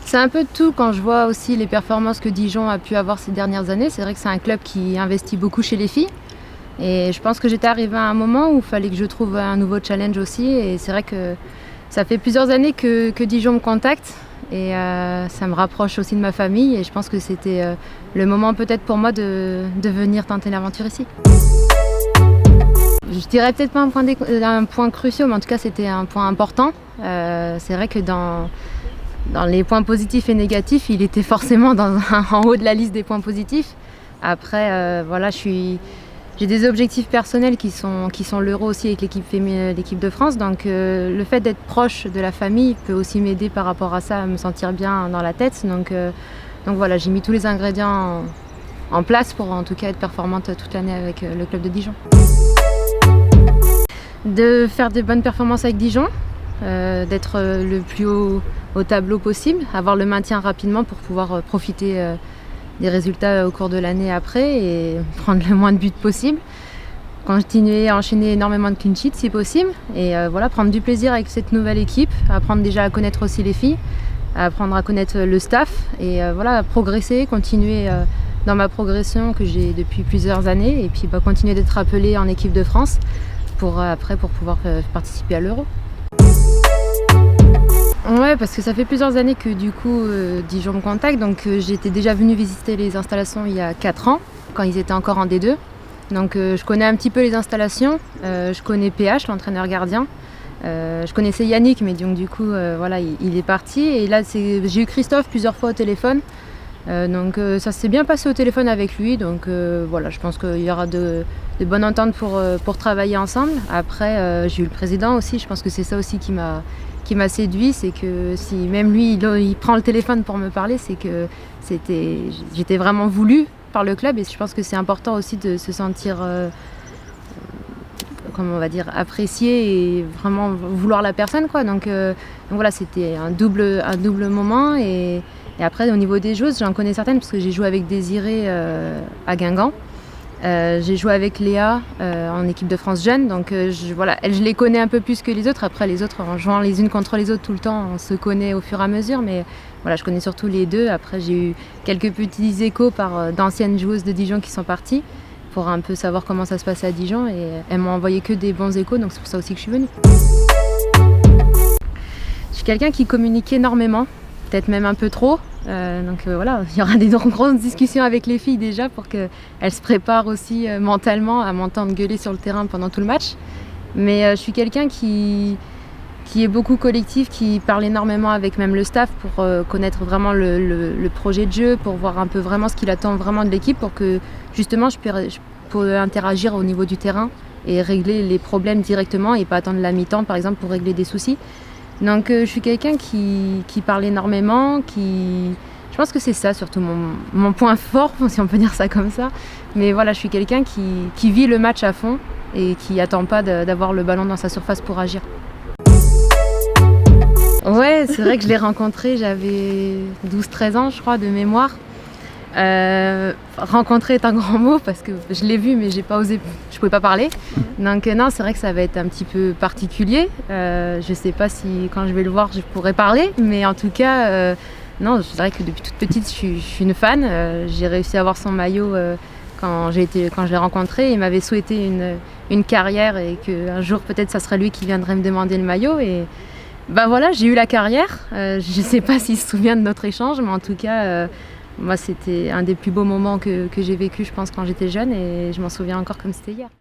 C'est un peu de tout quand je vois aussi les performances que Dijon a pu avoir ces dernières années. C'est vrai que c'est un club qui investit beaucoup chez les filles. Et je pense que j'étais arrivée à un moment où il fallait que je trouve un nouveau challenge aussi. Et c'est vrai que ça fait plusieurs années que Dijon me contacte. Et ça me rapproche aussi de ma famille. Et je pense que c'était le moment peut-être pour moi de venir tenter l'aventure ici. Je dirais peut-être pas un point crucial, mais en tout cas c'était un point important. C'est vrai que dans les points positifs et négatifs, il était forcément en haut de la liste des points positifs. Après, voilà, j'ai des objectifs personnels qui sont l'Euro aussi avec l'équipe de France. Donc le fait d'être proche de la famille peut aussi m'aider par rapport à ça, à me sentir bien dans la tête. Donc voilà, j'ai mis tous les ingrédients en place pour en tout cas être performante toute l'année avec le club de Dijon. De faire des bonnes performances avec Dijon, d'être le plus haut au tableau possible, avoir le maintien rapidement pour pouvoir profiter des résultats au cours de l'année après et prendre le moins de buts possible. Continuer à enchaîner énormément de clean sheets si possible et voilà, prendre du plaisir avec cette nouvelle équipe, apprendre déjà à connaître aussi les filles, apprendre à connaître le staff et voilà, progresser, continuer dans ma progression que j'ai depuis plusieurs années et puis continuer d'être appelée en équipe de France pour pouvoir participer à l'Euro. Ouais, parce que ça fait plusieurs années que du coup Dijon me contacte, donc j'étais déjà venue visiter les installations il y a 4 ans, quand ils étaient encore en D2. Donc je connais un petit peu les installations, je connais PH, l'entraîneur gardien, je connaissais Yannick, mais donc du coup voilà, il est parti. Et là j'ai eu Christophe plusieurs fois au téléphone, donc ça s'est bien passé au téléphone avec lui, donc voilà, je pense qu'il y aura de bonnes ententes pour travailler ensemble. Après j'ai eu le président aussi, je pense que c'est ça aussi qui m'a séduit, c'est que si même lui il prend le téléphone pour me parler, c'est que j'étais vraiment voulue par le club et je pense que c'est important aussi de se sentir comment on va dire, apprécié et vraiment vouloir la personne quoi. Donc voilà, c'était un double moment et après au niveau des joueuses, j'en connais certaines parce que j'ai joué avec Désirée à Guingamp. J'ai joué avec Léa en équipe de France jeune, donc voilà, je les connais un peu plus que les autres. Après les autres, en jouant les unes contre les autres tout le temps, on se connaît au fur et à mesure, mais voilà, je connais surtout les deux. Après j'ai eu quelques petits échos d'anciennes joueuses de Dijon qui sont parties pour un peu savoir comment ça se passait à Dijon et elles m'ont envoyé que des bons échos, donc c'est pour ça aussi que je suis venue. Je suis quelqu'un qui communique énormément, peut-être même un peu trop. Donc voilà, il y aura des grosses discussions avec les filles déjà pour qu'elles se préparent aussi mentalement à m'entendre gueuler sur le terrain pendant tout le match. Mais je suis quelqu'un qui est beaucoup collectif, qui parle énormément avec même le staff pour connaître vraiment le projet de jeu, pour voir un peu vraiment ce qu'il attend vraiment de l'équipe pour que justement je peux interagir au niveau du terrain et régler les problèmes directement et pas attendre la mi-temps par exemple pour régler des soucis. Donc je suis quelqu'un qui parle énormément, je pense que c'est ça surtout mon point fort, si on peut dire ça comme ça. Mais voilà, je suis quelqu'un qui vit le match à fond et qui attend pas d'avoir le ballon dans sa surface pour agir. Ouais, c'est vrai que je l'ai rencontré, j'avais 12-13 ans je crois de mémoire. Rencontrer est un grand mot parce que je l'ai vu mais j'ai pas osé, je pouvais pas parler. Donc non, c'est vrai que ça va être un petit peu particulier. Je sais pas si quand je vais le voir je pourrai parler, mais en tout cas non, je dirais que depuis toute petite je suis une fan. J'ai réussi à avoir son maillot quand je l'ai rencontré. Il m'avait souhaité une carrière et qu'un jour peut-être ça serait lui qui viendrait me demander le maillot et bah voilà, j'ai eu la carrière. Je sais pas s'il se souvient de notre échange, mais en tout cas moi, c'était un des plus beaux moments que j'ai vécu, je pense, quand j'étais jeune et je m'en souviens encore comme c'était hier.